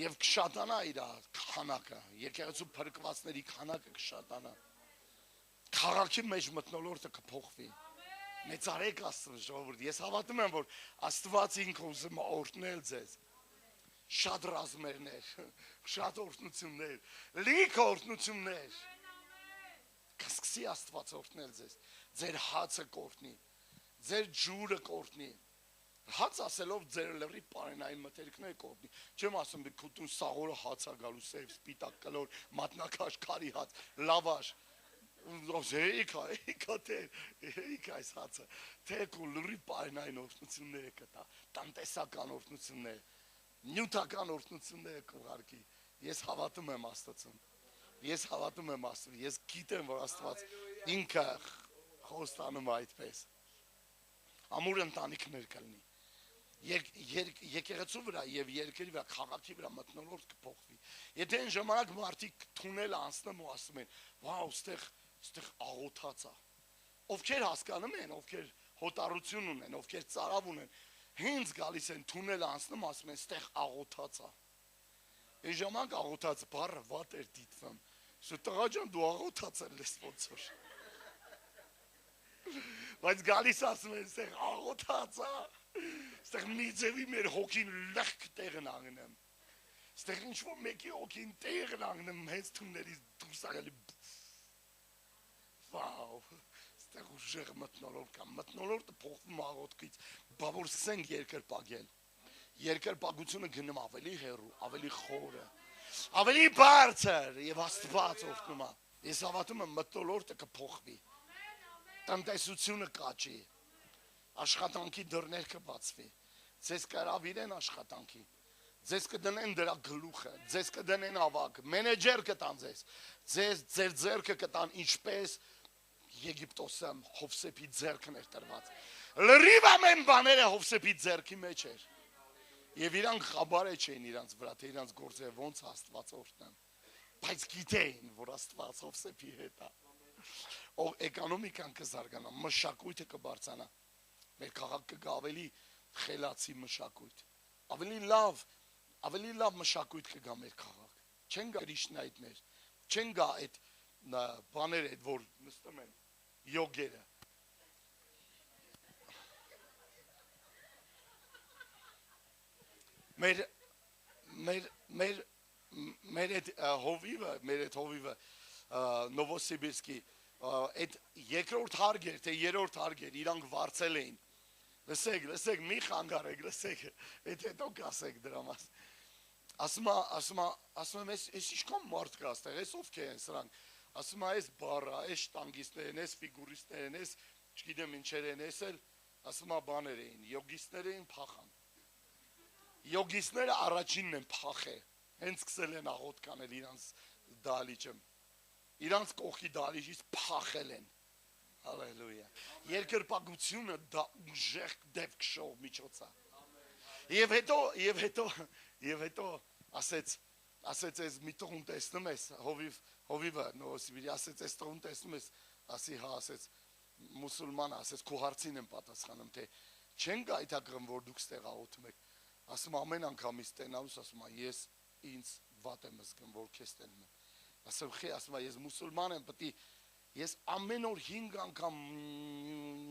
եւ կշատանա իր քանակը, եկեղեցու փրկվածների քանակը կշատանա։ Քաղաքի մեջ մթնոլորտը կփոխվի։ Մեծարեք Աստծո ժողովուրդ, ես հավատում եմ, որ Աստված ինքը ուզում է օրհնել ձեզ։ Շատ ռազմերներ, շատ օրհնություններ, լիք օրհնություններ։ Կսկսի Աստված օրհնել ձեզ։ Ձեր հացը կօրհնի, ձեր ջուրը կօրհնի։ Հաց ասելով ձեր լրի պարենային մթերքներ կօրհնի։ Չեմ ասում քուտուն սաղորը հաց է գալու, սև, սպիտակ, կլոր, մատնաքաշ, քարի հաց, լավաշ։ Եիկ այս հացը, թեք ու լրի պարենային օրհնությունները կտա, տնտեսական օրհնություններ, նյութական օրհնությունները կուղարկի։ Ես հավատում եմ Աստծուն, ես գիտեմ, որ Աստված ինքը խոստանում այդպես, ամուր ընտանիքներ կլինի, եկեղեցու վրա և երկրի վրա, քաղաքի վրա մթնոլորտ կփոխվի, եթե այն ժամանակ մարդիկ թունել անցնում ու ասում են, վաու, ստեղ աղոթած է, ովքեր հասկանում են, ովքեր հոտառություն ունեն, ովքեր ծարավ ունեն, հենց գալիս են թունել անցնում, ասում են, ստեղ աղոթած է, այն ժամանակ աղոթած բառը վատ էր դիտվում, տղա ջան դու աղոթած ես ոնց որ, բայց գալիս ասում են, ստեղ աղոթած է, ստեղ մի ձևի մեր հոգին լեղք տեղն անգնեմ, ստեղ ինչ-որ մեկի հոգին տեղն անգնեմ, հենց թուններից դուրս աղելի, վավ, ստեղ ուժեղ մթնոլորտ կա, մթնոլորտը փոխվում աղոթքից, բա որ սկսենք երկրպագել, երկրպագությունը գնում ավելի հեռու, ավելի խորը, ավելի բարձր և Աստված օրհնում է, ես հավատում եմ մթնոլորտը կփոխվի, տնտեսությունը կաճի, աշխատանքի դռներ կբացվի, ձեզ կհրավիրեն աշխատանքի, ձեզ կդնեն դրա գլուխը, ձեզ կդնեն ավագ, մենեջեր կտան ձեզ, ձեր ձեռքը կտան ինչպես Եգիպտոսը Հովսեփի ձեռքն էր տրված, լրիվ ամեն բաները Հովսեփի ձեռքի մեջ էր, և իրանք խաբարը չէին իրանց վրա, թե իրանց գործերը ոնց Աստված օրհնեն, բայց գիտեին, որ Աստված Հովսեփի հետ է, էկոնոմիկան կզարգանա, մշակույթը կբարձրանա, մեր քաղաքը կգա ավելի խելացի մշակույթ, ավելի լավ մշակույթ կգա մեր քաղաք, չեն գա Կրիշնայիդներ, չեն գա այդ բաները, որ նստում են յոգերը, մեր այդ հովիվը Նովոսիբիրսկի այդ երկրորդ հարկ էր, թե երրորդ հարկ էր, իրանք վարձել էին, լսեք, մի խանգարեք, լսեք, այդ հետո կասեք դրա մաս, ասում եմ, ես ինչքան մարդ կա ստեղ, ես ովքեր են սրանք, ասում եմ, ես բառը, ես շտանգիստներ են, ես ֆիգուրիստներ են, ես չգիտեմ ինչեր են, ես էլ, ասում եմ, բաներ էին, յոգիստներ էին փախան, յոգիստները առաջինն են փախե, հենց սկսել են աղոթք անել իրանց դահլիճը, իրանց կողքի դահլիճից փախել են, հալելույա, երկրպագությունը դա ուժեղ դեպքշող միջոց է, և հետո ասեց ես մի տողուն տեսնում ես, հովիվը, Նովոսիբիրի, ասեց ես տողուն տեսնում ես, ասի հա, ասեց, մուսուլման ասես քո հարցին եմ պատասխանում թե չեն գայթակղում որ դուք ստեղ աղոթում եք ասում ամեն անգամ ստենալուց ասում ես ինձ վատ եմ զգում որ քեզ տենում եմ ասում խի ասում ես մուսուլման եմ պետք է ես ամեն օր 5 անգամ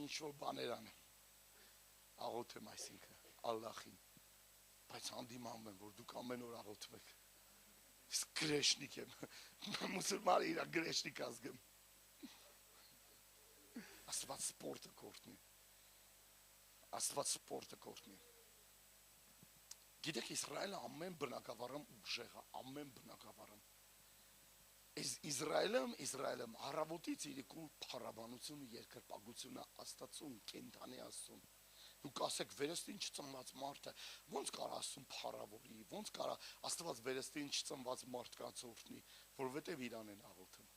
ինչ որ բաներ անեմ աղոթեմ այսինքն Ալլահին բայց հանդիմանում եմ որ դուք ամեն օր աղոթում եք ես գրեշնիկ եմ մուսուլմանը իր գրեշնիկ ազգում Աստված սպորտը կորտնի Աստված սպորտը կորտնի Գիտեք Իսրայելը ամեն բնակավարում ուժեղ է ամեն բնակավարում Իսրայելում հարավոտից իրիկու փառաբանությունը երկրպագությունը Աստծուն կենթանի Աստծուն դուք ասեք վերստին չծնված մարդը ոնց կարա Աստծուն փառավորի ոնց կարա Աստված վերստին չծնված մարդկանց օրհնի որովհետև իրան են աղոթում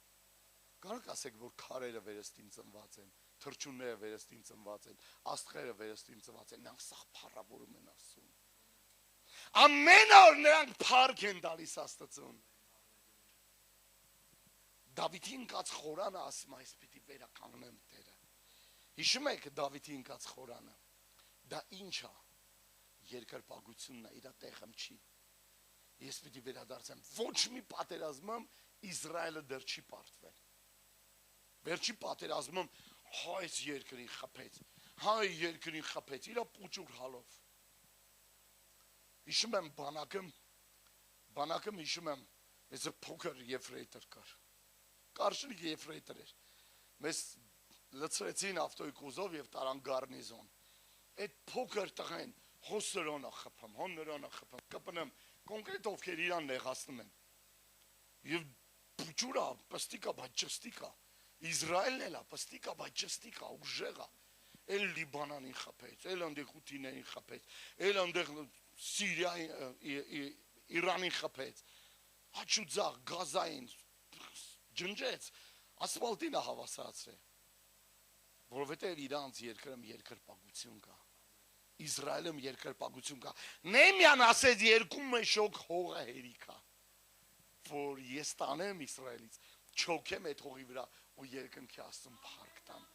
Կարաք ասեք որ քարերը վերստին ծնված են թրջունները վերստին ծնված են աստղերը վերստին ծնված են նրանք սա փառավորում են Աստծուն ամեն օր նրանք փառք են տալիս Աստծուն Դավիթի ընկած խորանը ասում այս պիտի վերականգնեմ Տերը Հիշում եք Դավիթի ընկած խորանը դա ինչ է երկրպագությունն է իր տեղը չի ես պիտի վերադարձեմ ոչ մի պատերազմում Իսրայելը դեռ չի պարտվել Վերջի պատերազմում հայց երկրին խփեց հայ երկրին խփեց իր պուճուր հալով Հիշում եմ բանակում հիշում եմ ես փոքր եֆրեյտեր Կարշնիկ եֆրեյտեր էր մեզ լցրեցին ավտոյի կուզով եւ տարան գարնիզոն այդ փոքր տղեն հոսրոնը խփում կպնեմ կոնկրետ ովքեր իրան նեղացնում են եւ պուճուրա պստիկա բայց ճստիկա Իսրայելն էլա պստիկա բայց ճստիկա ուժեղա էլ Լիբանանին խփեց էլ այնտեղ հութիներին խփեց էլ այնտեղ Սիրիային Իրանին խփեց Աչուձախ Գազային ջնջեց ասֆալտին հավասարացրել որովհետև իրանց երկրում երկրպագություն կա Իսրայելում երկրպագություն կա Նեհեմիան ասեց երկու մեշոք հողը հերիքա որ ես տանեմ Իսրայելից չոքեմ այդ հողի վրա ու երկնքի Աստծուն փառք տամ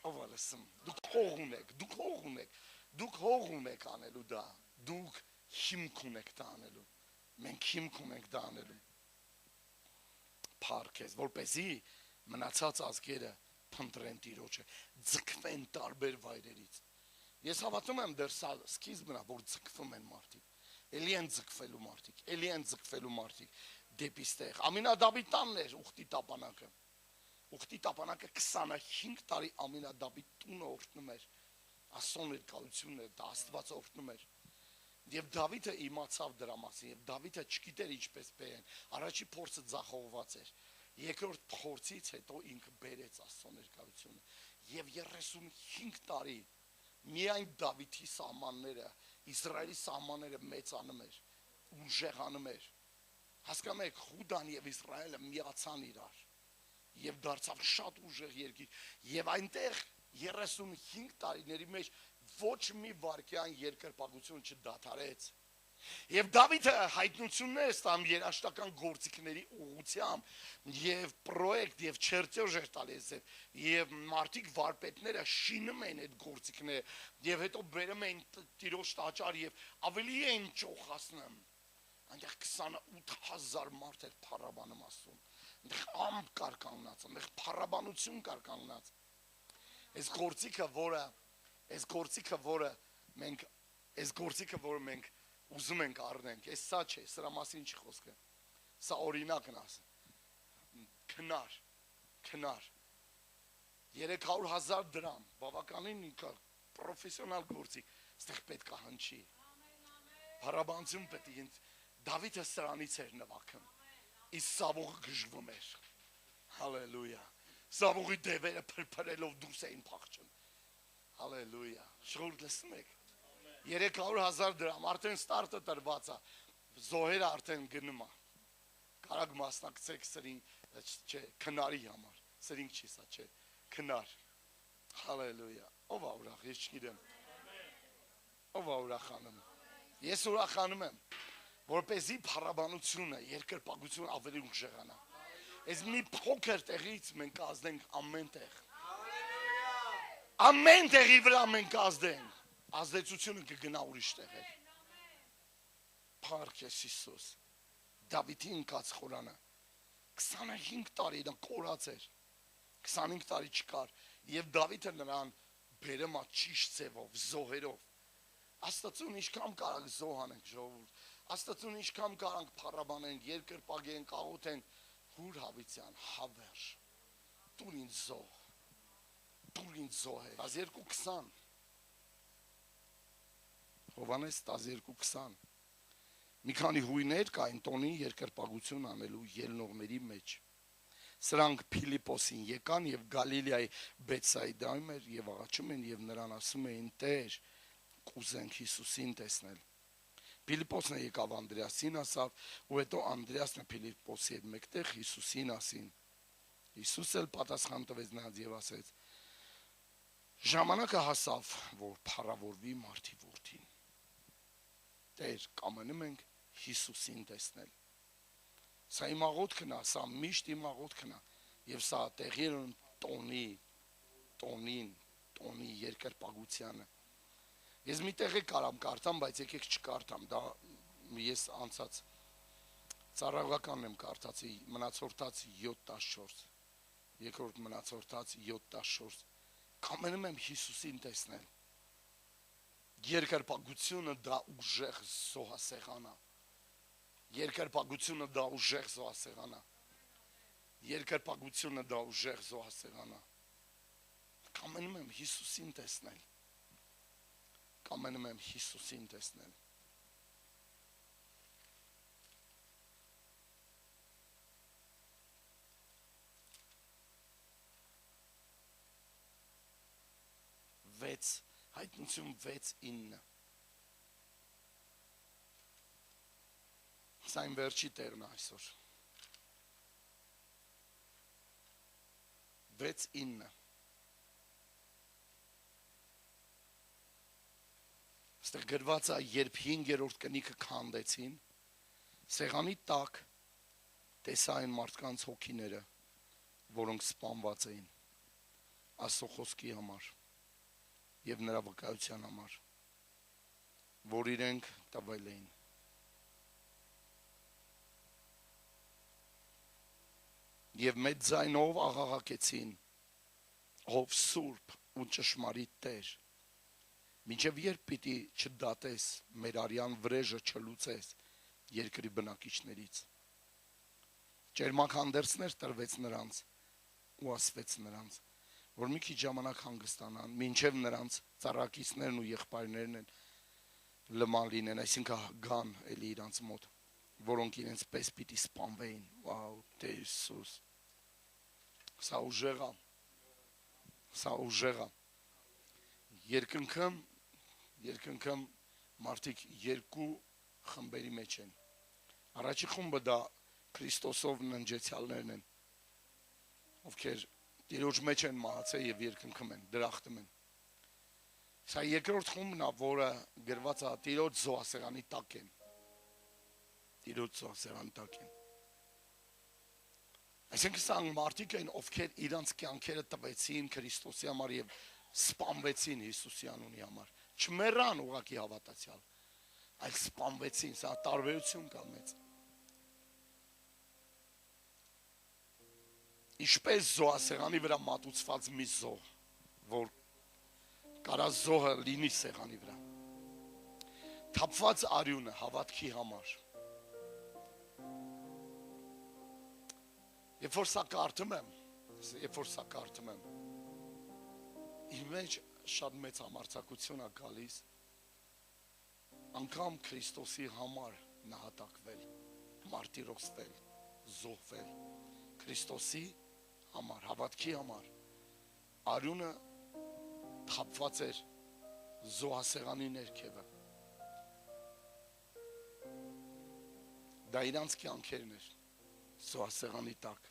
ով լսում դուք հող ունեք անելու դա դուք հիմք ունեք դա անելու մենք հիմք ունենք դա անելու Փառք ես որպեսզի մնացած ազգերը փնտրեն Տիրոջը ձգվեն տարբեր վայրերից Ես հավատում եմ դեռ սա սկիզբն է որ ձգվում են մարդիկ Էլի են ձգվելու մարդիկ դեպի ստեղ Ամինադավիթանն էր ուխտի տապանակը 25 տարի Ամինադավիթ տունը օրհնում էր Աստծո ներկայությունն էր դա Աստված օրհնում էր Եվ Դավիթը իմացավ դրա մասին եւ Դավիթը չգիտեր ինչպես բերեն առաջի փորձը ձախողված էր երկրորդ փորձից հետո ինքը բերեց Աստծո ներկայությունը եւ 35 տարի միայն Դավիթի սահմանները Իսրայելի սահմանները մեծանում էր ուժեղանում էր հասկանում եք Խուդան եւ Իսրայելը միացան իրար եւ դարձավ շատ ուժեղ երկիր եւ այնտեղ 35 տարիների մեջ ոչ մի վարքյան երկրպագություն չդադարեց Եվ Դավիթը հայտնություններ ստամ երաշտական գործիքների ուղղությամբ եւ պրոյեկտ եւ չերտեժ էր տալիս եւ մարդիկ վարպետները շինում են այդ գործիքները եւ հետո բերում են տիրոջ տաճար եւ ավելի են ճոխացնում այնտեղ 28000 մարդ էր փառաբանում Աստծուն այնտեղ ամպ կար կանգնած այնտեղ փառաբանություն կար կանգնած այս գործիքը որը մենք ուզում ենք առնենք, այս սա չէ, սրա մասին չի խոսքը, սա օրինակն ասը, քնար, 300,000 դրամ, բավականին պրոֆեսիոնալ գործիք, ստեղ պետք է հնչի, փառաբանություն պետք է, Դավիթը սրանից էր նվագում, իսկ Սավողը գժվում էր, հալելույա, Սավողի դևերը փրփրելով դուրս էին փախչում, հալելույա, շնորհ լսում եք, 300,000 դրամ, արդեն ստարտը տրված է, զոհերը արդեն գնում է, կարակ մասնակցեք քնարի համար, սրինք չի սա, չէ, քնար, հալելույա, ով է ուրախ, ես չգիտեմ, ով է ուրախանում, ես ուրախանում եմ, որպեսզի փառաբանությունը, երկրպագությունը ավելի ուժեղանա, այս մի փոքր տեղից մենք ազդենք ամեն տեղ, Ամեն տեղի վրա մենք ազդենք, ազդեցությունը կգնա ուրիշ տեղեր։ Փառք ես Հիսուս։ Դավիթի ընկած խորանը 25 տարի նա կորած էր, 25 տարի չկար, եւ Դավիթը նրան բերում է ճիշտ ձևով, զոհերով։ Աստծուն ինչքան կարող զոհանենք ժողովուրդ, Աստծուն ինչքան կարող փառաբանենք, երկրպագենք, աղոթենք, Հուր Հավիտյան, հավերժ, դու ինձ զոհ, դու ինձ զոհ է։ 12:20 Հովհաննես 12:20 Մի քանի հույներ կային տոնի երկրպագություն անելու ելնողների մեջ։ Սրանք Փիլիպոսին եկան եւ Գալիլեայի Բեթսայդայում էր եւ աղաչում են եւ նրան ասում էին. Տեր, կուզենք Հիսուսին տեսնել։ Փիլիպոսն եկավ Անդրեասին ասավ, ու հետո Անդրեասն Փիլիպոսի հետ մեկտեղ Հիսուսին ասին։ Հիսուսը պատասխան տվեց նրանց եւ ասեց. Ժամանակը հասավ, որ փառավորվի մարդի որդին։ Տեր, կամենում ենք Հիսուսին տեսնել։ Սա իմ աղոթքն է, սա միշտ իմ աղոթքն է, եւ սա տեղի տոնի երկրպագությանը։ Ես մի տեղի կարամ կարդամ, բայց եկեք չկարդամ, դա ես անցած ծառայողականն եմ կարդացի, մնացորդած 7:14, երկրորդ մնացորդած 7:14, կամենում եմ Հիսուսին տեսնել։ Երկրպագությունը դա ուժեղ զոհասեղան է։ Երկրպագությունը դա ուժեղ զոհասեղան է։ Երկրպագությունը դա ուժեղ զոհասեղան է։ Կամենում եմ Հիսուսին տեսնել։ Կամենում եմ Հիսուսին տեսնել։ Հայտնություն 6:9 Սա իմ վերջի տեղն է այսօր 6:9 Այստեղ գրված է, երբ 5-րդ կնիքը քանդեցին, սեղանի տակ տեսա այն մարդկանց հոգիները, որոնք սպանված էին Աստծո խոսքի համար եւ նրա վկայության համար, որ իրենք տվել էին։ Եվ մեծ ձայնով աղաղակեցին. Ով սուրբ ու ճշմարիտ Տեր, մինչև երբ պիտի չդատես, մեր արյան վրեժը չլուծես երկրի բնակիչներից։ Ճերմաքանդերձներ տրվեց նրանց ու ասվեց նրանց, որ մի քիչ ժամանակ հանգստանան, մինչև նրանց ծառակիցներն ու եղբայրներն են լման լինեն, այսինքն գան էլի իրանց մոտ, որոնք իրենց պես պիտի սպանվեին։ Վաու, Տեր Հիսուս։ Սա ուժեղ է։ Սա ուժեղ է։ Երկնքում մարդիկ երկու խմբերի մեջ են։ Առաջի խումբը դա Քրիստոսով ննջեցյալներն են, ովքեր Տիրոջ մեջ են մահացել եւ երկնքում են, դրախտում են։ Սա երկրորդ խումբն է, որը գրված է Տիրոջ զոհասեղանի տակ են։ Տիրոջ զոհասեղանի տակ են։ Այսինքն սա մարդիկ են, ովքեր իրանց կյանքերը տվեցին Քրիստոսի համար եւ սպանվեցին Հիսուսի անունի համար։ Չմեռան ուղղակի հավատացյալ, այլ սպանվեցին, սա տարբերություն կա մեծ։ Ինչպես զոհասեղանի վրա մատուցված մի զոհ, որ կարա զոհը լինի սեղանի վրա։ Թափված արյունը հավատքի համար։ Երբ որ սա կարդում եմ, իմ մեջ շատ մեծ համարձակություն է գալիս, անգամ Քրիստոսի համար նահատակվել, մարտիրոսվել, զոհվել, Քրիստոսի համար, հավատքի համար, արյունը թափված էր զոհասեղանի ներքևը։ Դա իրանց կյանքերն էր, զոհասեղանի տակ։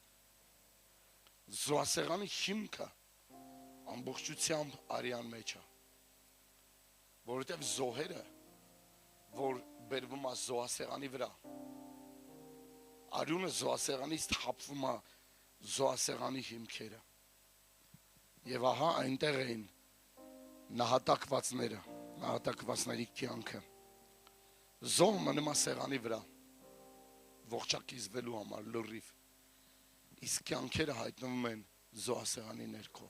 Զոհասեղանի հիմքը ամբողջությամբ արյան մեջ է, որովհետև զոհերը, որ բերվում է զոհասեղանի վրա, արյունը զոհասեղանից թափվում է զոհասեղանի հիմքերը։ Եվ ահա այնտեղ էին նահատակվածների կյանքը զոհ մնում է սեղանի վրա ողջակիզվելու համար լրիվ, իսկ կյանքերը հայտնվում են զոհասեղանի ներքո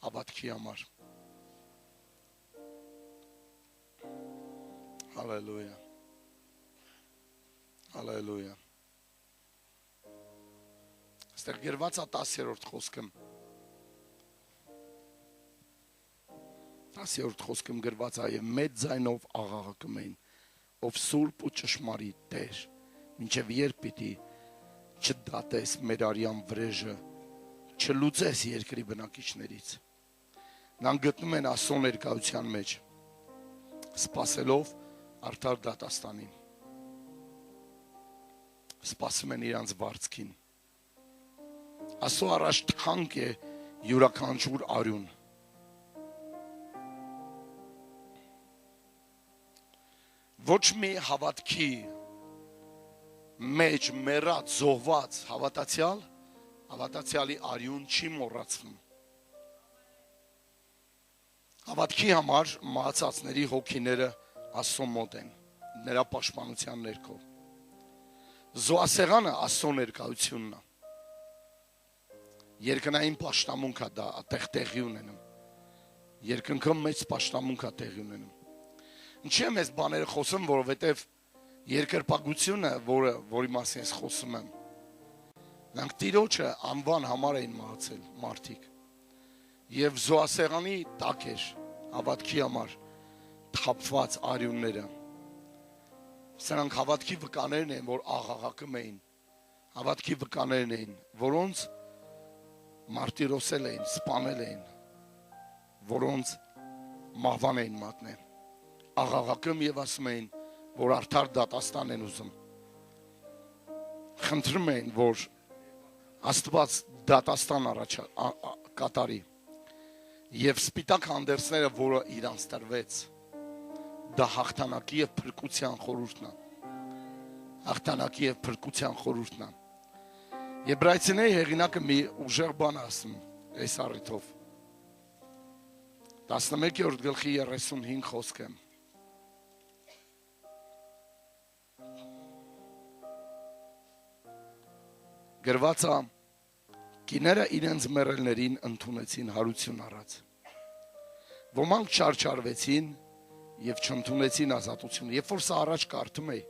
հավատքի համար։ Հալելույա, հալելույա։ Այստեղ գրված է 10-րդ խոսքում, 10-րդ խոսքում գրված է եւ մեծ ձայնով աղաղակում էին, ով սուրբ ու ճշմարիտ Տեր, մինչև երբ պիտի չդատես մեր արյան վրեժը, չլուծես երկրի բնակիչներից։ Նրանք գտնում են Աստծո ներկայության մեջ, սպասելով արդար դատաստանին, սպասում են իրանց վարձքին։ Աստծո առաջ թանկ է յուրաքանչյուր արյուն։ Ոչ մի հավատքի մեջ մեռած, զոհված հավատացյալի արյուն չի մոռացվում։ Հավատքի համար մահացածների հոգիները Աստծո մոտ են, նրա պաշտպանության ներքո։ Զոհասեղանը Աստծո ներկայությունն է։ Երկնային պաշտամունք է դա, այդտեղ տեղի ունենում։ Երկնքում մեծ պաշտամունք է տեղի ունենում։ Ինչի՞ եմ այս բաները խոսում, որովհետև երկրպագությունը, որի մասին ես խոսում եմ, նրանք Տիրոջը անվան համար էին մահացել մարդիկ։ Եվ զոհասեղանի տակ էր հավատքի համար թափված արյունները։ Սրանք հավատքի վկաներն են, որ աղաղակում էին, հավատքի վկաներն էին, որոնց մարտիրոսել էին, սպանել էին, որոնց մահվան էին մատնել։ Աղաղակում եւ ասում էին, որ արդար դատաստան են ուզում։ Խնդրում էին, որ Աստված դատաստան կատարի։ Եվ սպիտակ հանդերձները, որը իրանց տրվեց, դա հաղթանակի եւ փրկության խորհուրդն է։ Հաղթանակի եւ փրկության խորհուրդն է։ Եբրայեցիների հեղինակը մի ուժեղ բան ասում այս առիթով։ 11-րդ գլխի 35 խոսքը։ Գրված է. կիները իրենց մեռելներին ընդունեցին հարություն առած։ Ոմանք չարչարվեցին եւ չընդունեցին ազատություն։ Երբ որ սա առաջ կարդում էի,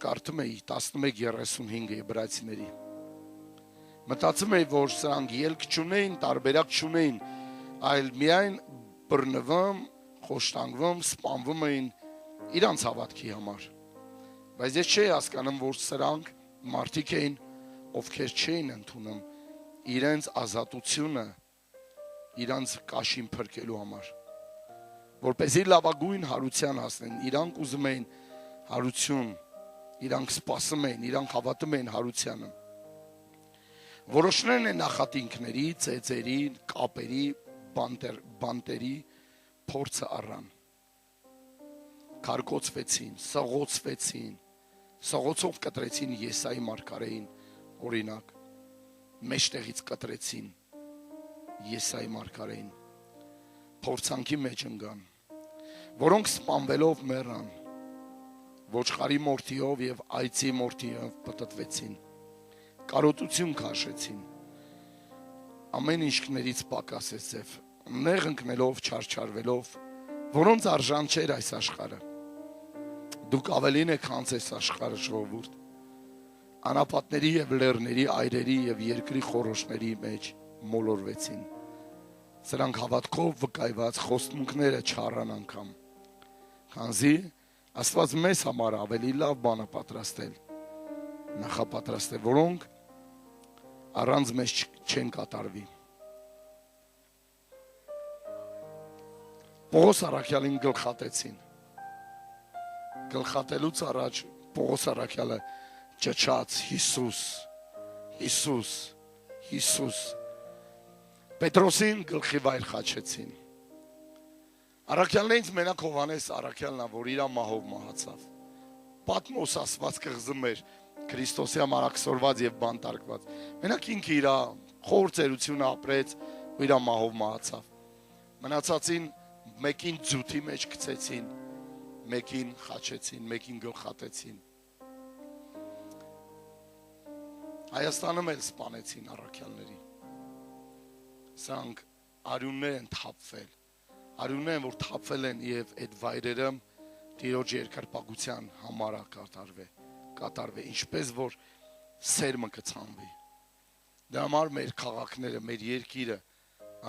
կարդում էի 11:35 Եբրայեցիների, մտածում էի, որ սրանք ելք չունեին, տարբերակ չունեին, այլ միայն բռնվում, խոշտանգվում, սպանվում էին իրանց հավատքի համար։ Բայց ես չէի հասկանում, որ սրանք մարդիկ էին, ովքեր չէին ընդունում իրենց ազատությունը իրանց կաշին փրկելու համար, որպեսզի լավագույն հարության հասնեն։ Իրանք ուզում էին հարություն, իրանք սպասում էին, իրանք հավատում էին հարությանը։ Որոշներն են նախատինքների, ծեծերի, կապերի, բանտերի փորձը առան։ Քարկոծվեցին, սղոցվեցին, սղոցով կտրեցին Եսայի մարգարեին, օրինակ, մեջտեղից կտրեցին Եսայի մարգարեին, փորձանքի մեջ ընկան, որոնք սպանվելով մեռան, ոչխարի մորթիով եւ այծի մորթիով պտտվեցին, կարոտություն քաշեցին, ամեն ինչքներից պակասեց ձև, նեղ ընկնելով, չարչարվելով, որոնց արժան չէր այս աշխարհը։ Դուք ավելին եք քան այս աշխարհը, ժողովուրդ, անապատների եւ լեռների, այրերի եւ երկրի խորոշների մեջ մոլորվեցին։ Սրանք հավատքով վկայված խոստմունքները չառան անգամ, քանզի Աստված մեզ համար ավելի լավ բան է պատրաստել, նախապատրաստել, որոնք առանց մեզ չեն կատարվի։ Պողոս առաքյալին գլխատեցին։ Գլխատելուց առաջ Պողոս առաքյալը ճչաց Հիսուս, Հիսուս, Հիսուս։ Պետրոսին գլխի վայր խաչեցին։ Առաքյալներից մենակ Հովհաննես առաքյալն է, որ իր մահով մահացավ։ Պատմոս ասվածքը խզում էր Քրիստոսի համար աքսորված եւ բանտարկված։ Մենակ ինքը իր խոր ծերությունը ապրեց, ու իր մահով մահացավ։ Մնացածին մեկին ձուտի մեջ գցեցին, մեկին խաչեցին, մեկին գլխատեցին։ Հայաստանում էլ սպանեցին առաքյալների։ Սրանք արյուններ են թափվել, արյուններ են, որ թափվել են և այդ վայրերը Տիրոջ երկրպագության համար կատարվե, ինչպես որ սերմը կցանվի։ Դրա համար մեր քաղաքները, մեր երկիրը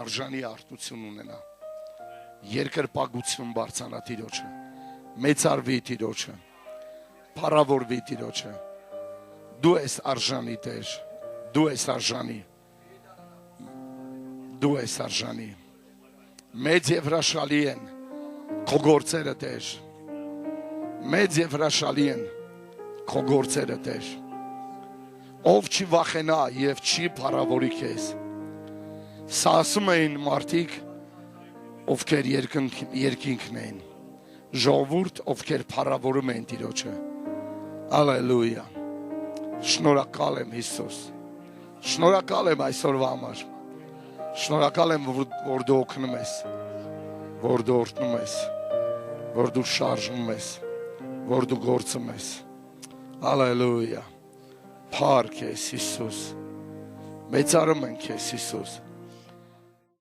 արժանի արտություն ունենա, երկրպագություն բարձրանա Տիրոջը, մեծարվի Տիրոջը, փառավորվի Տիրոջը։ Դու ես արժանի Տեր, դու ես արժանի, դու ես արժանի։ Մեծ և հրաշալի են քո գործերը Տեր, մեծ և հրաշալի են քո գործերը Տեր։ Ով չի վախենա և չի փառավորի քեզ։ Սա ասում էին մարդիկ, ովքեր երկինքն էին, ժողովուրդ, ովքեր փառավորում են Տիրոջը։ Ալելույա։ Շնորհակալ եմ Հիսուս։ Շնորհակալ եմ այսօրվա համար։ Շնորհակալ եմ, որ դու օգնում ես, որ դու օրհնում ես, որ դու շարժում ես, որ դու գործում ես։ Ալելույա։ Փառք ես Հիսուս։ Մեծարում ենք քեզ Հիսուս։